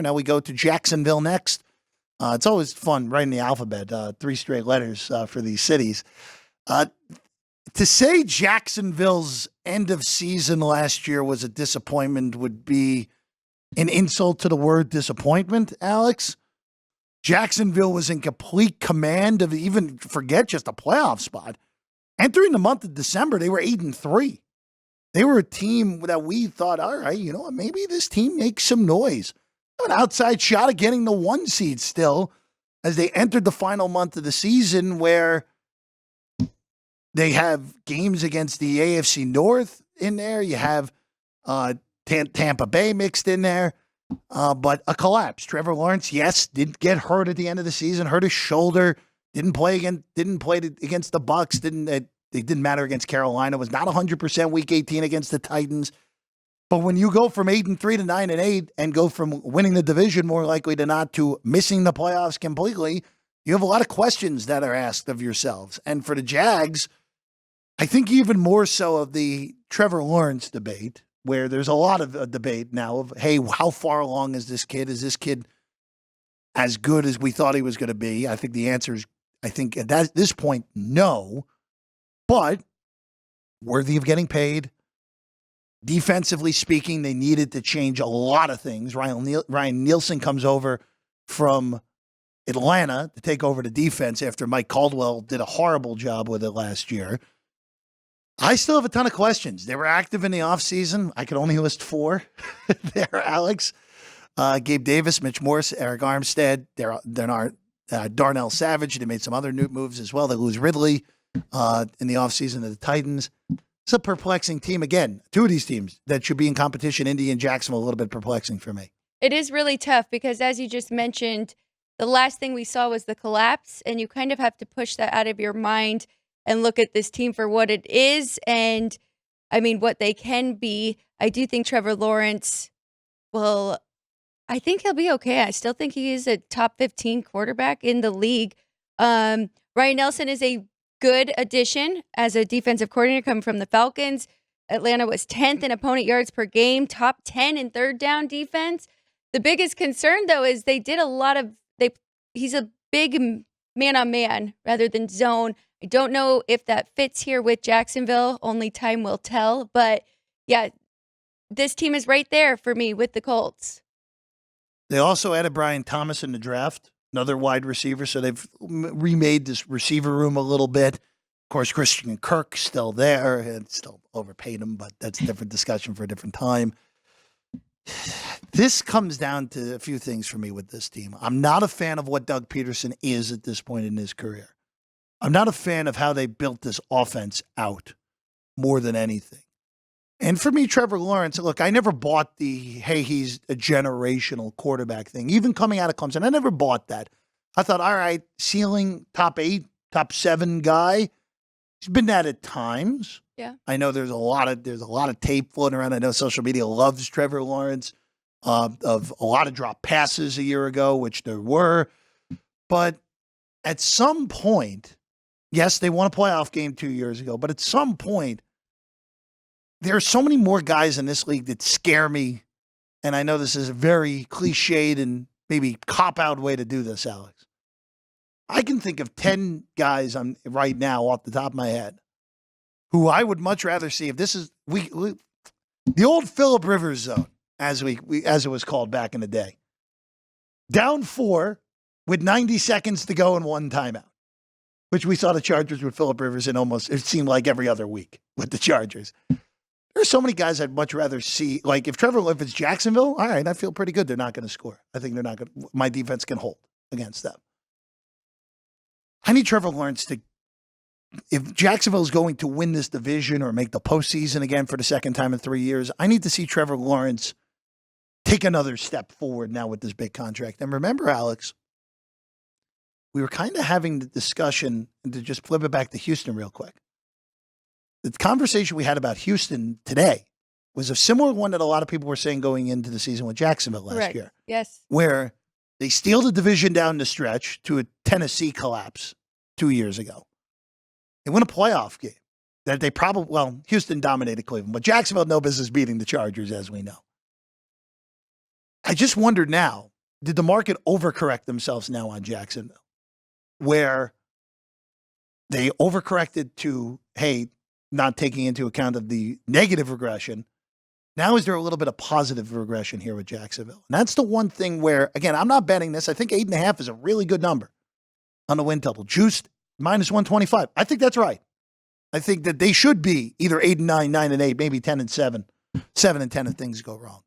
Now we go to Jacksonville next. It's always fun writing the alphabet, 3 straight letters for these cities. To say Jacksonville's end of season last year was a disappointment would be an insult to the word disappointment, Alex. Jacksonville was in complete command of even, forget just a playoff spot. Entering the month of December, they were 8-3. They were a team that we thought, all right, you know what, maybe this team makes some noise. An outside shot of getting the 1 seed still as they entered the final month of the season where they have games against the AFC North in there. You have Tampa Bay mixed in there. But a collapse. Trevor Lawrence, yes, did get hurt at the end of the season, hurt his shoulder, didn't play against the Bucs, it didn't matter against Carolina, was not 100% week 18 against the Titans. But when you go from 8-3 to 9-8 and go from winning the division more likely than not to missing the playoffs completely, you have a lot of questions that are asked of yourselves. And for the Jags, I think even more so of the Trevor Lawrence debate, where there's a lot of debate now of, hey, how far along is this kid? Is this kid as good as we thought he was going to be? I think the answer is, I think at this point, no. But worthy of getting paid. Defensively speaking, they needed to change a lot of things. Ryan Nielsen comes over from Atlanta to take over the defense after Mike Caldwell did a horrible job with it last year. I still have a ton of questions. They were active in the offseason. I could only list 4 there, Alex. Gabe Davis, Mitch Morse, Arik Armsted, Darnell Savage. They made some other new moves as well. They lose Ridley in the offseason to the Titans. It's a perplexing team. Again, 2 of these teams that should be in competition, Indy and Jacksonville, a little bit perplexing for me. It is really tough because, as you just mentioned, the last thing we saw was the collapse, and you kind of have to push that out of your mind and look at this team for what it is and, I mean, what they can be. I do think Trevor Lawrence I think he'll be okay. I still think he is a top 15 quarterback in the league. Ryan Nelson is a good addition as a defensive coordinator coming from the Falcons. Atlanta was 10th in opponent yards per game, top 10 in third down defense. The biggest concern, though, is they did a lot of he's a big man-on-man rather than zone. I don't know if that fits here with Jacksonville. Only time will tell. But, yeah, this team is right there for me with the Colts. They also added Brian Thomas in the draft, another wide receiver. So they've remade this receiver room a little bit. Of course, Christian Kirk's still there and still overpaid him, but that's a different discussion for a different time. This comes down to a few things for me with this team. I'm not a fan of what Doug Pederson is at this point in his career. I'm not a fan of how they built this offense out more than anything. And for me, Trevor Lawrence, look, I never bought hey, he's a generational quarterback thing. Even coming out of Clemson, I never bought that. I thought, all right, ceiling top 8, top 7 guy. He's been that at times. Yeah. I know there's a lot of tape floating around. I know social media loves Trevor Lawrence of a lot of drop passes a year ago, which there were. But at some point, yes, they won a playoff game 2 years ago, but at some point, there are so many more guys in this league that scare me. And I know this is a very cliched and maybe cop-out way to do this, Alex. I can think of 10 guys right now off the top of my head who I would much rather see if this is the old Phillip Rivers zone, as it was called back in the day. Down 4 with 90 seconds to go and 1 timeout, which we saw the Chargers with Phillip Rivers in almost, it seemed like every other week with the Chargers. There's so many guys I'd much rather see. Like if it's Jacksonville, all right, I feel pretty good. They're not going to score. I think my defense can hold against them. I need Trevor Lawrence if Jacksonville is going to win this division or make the postseason again for the second time in 3 years, I need to see Trevor Lawrence take another step forward now with this big contract. And remember, Alex, we were kind of having the discussion, and to just flip it back to Houston real quick. The conversation we had about Houston today was a similar one that a lot of people were saying going into the season with Jacksonville last year. Yes. Where they steal the division down the stretch to a Tennessee collapse 2 years ago. They win a playoff game that Houston dominated Cleveland, but Jacksonville had no business beating the Chargers, as we know. I just wonder now, did the market overcorrect themselves now on Jacksonville? Where they overcorrected to, hey, not taking into account of the negative regression. Now is there a little bit of positive regression here with Jacksonville? And that's the one thing where, again, I'm not betting this. I think 8.5 is a really good number on the win total. Juiced minus 125. I think that's right. I think that they should be either 8-9, 9-8, maybe 10-7, 7-10 if things go wrong.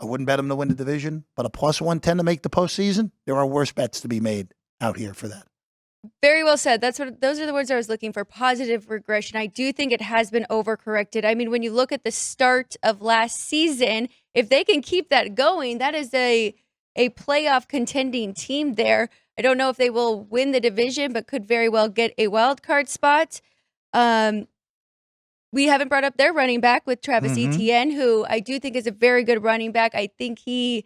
I wouldn't bet them to win the division, but a plus 110 to make the postseason, there are worse bets to be made out here for that. Very well said. Those are the words I was looking for. Positive regression. I do think it has been overcorrected. I mean, when you look at the start of last season, if they can keep that going, that is a playoff contending team there. I don't know if they will win the division, but could very well get a wild card spot. We haven't brought up their running back with Travis Etienne, who I do think is a very good running back. I think he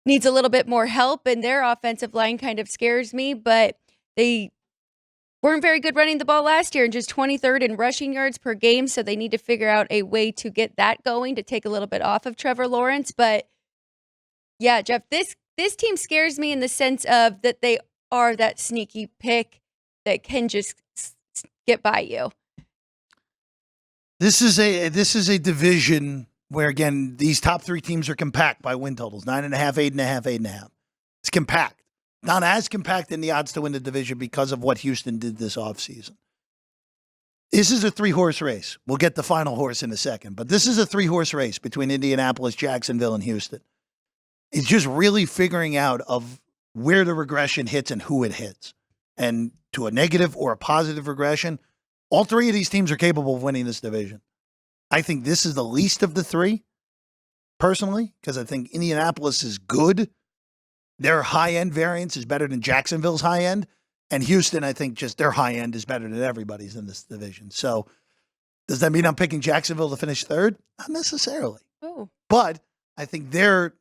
needs a little bit more help, and their offensive line kind of scares me, but they weren't very good running the ball last year and just 23rd in rushing yards per game, so they need to figure out a way to get that going to take a little bit off of Trevor Lawrence. But yeah, Jeff, this team scares me in the sense of that they are that sneaky pick that can just get by you. This is a division where, again, these top three teams are compact by win totals, 9.5, 8.5, 8.5. It's compact. Not as compact in the odds to win the division because of what Houston did this offseason. This is a 3-horse race. We'll get the final horse in a second, but this is a 3-horse race between Indianapolis, Jacksonville, and Houston. It's just really figuring out of where the regression hits and who it hits. And to a negative or a positive regression, all three of these teams are capable of winning this division. I think this is the least of the three, personally, because I think Indianapolis is good. Their high-end variance is better than Jacksonville's high-end. And Houston, I think just their high-end is better than everybody's in this division. So does that mean I'm picking Jacksonville to finish third? Not necessarily. Oh. But I think their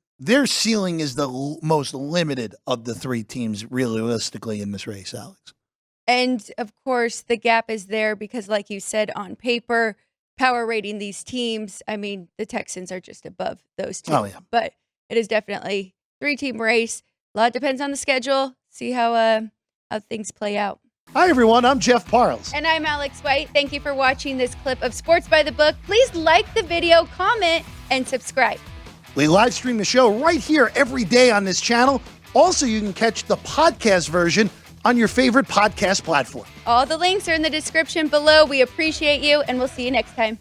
ceiling is the most limited of the three teams realistically in this race, Alex. And, of course, the gap is there because, like you said, on paper, power rating these teams, I mean, the Texans are just above those two. Oh, yeah. But it is definitely a 3-team race. A lot depends on the schedule. See how things play out. Hi, everyone. I'm Jeff Parles. And I'm Alex White. Thank you for watching this clip of Sports by the Book. Please like the video, comment, and subscribe. We live stream the show right here every day on this channel. Also, you can catch the podcast version on your favorite podcast platform. All the links are in the description below. We appreciate you, and we'll see you next time.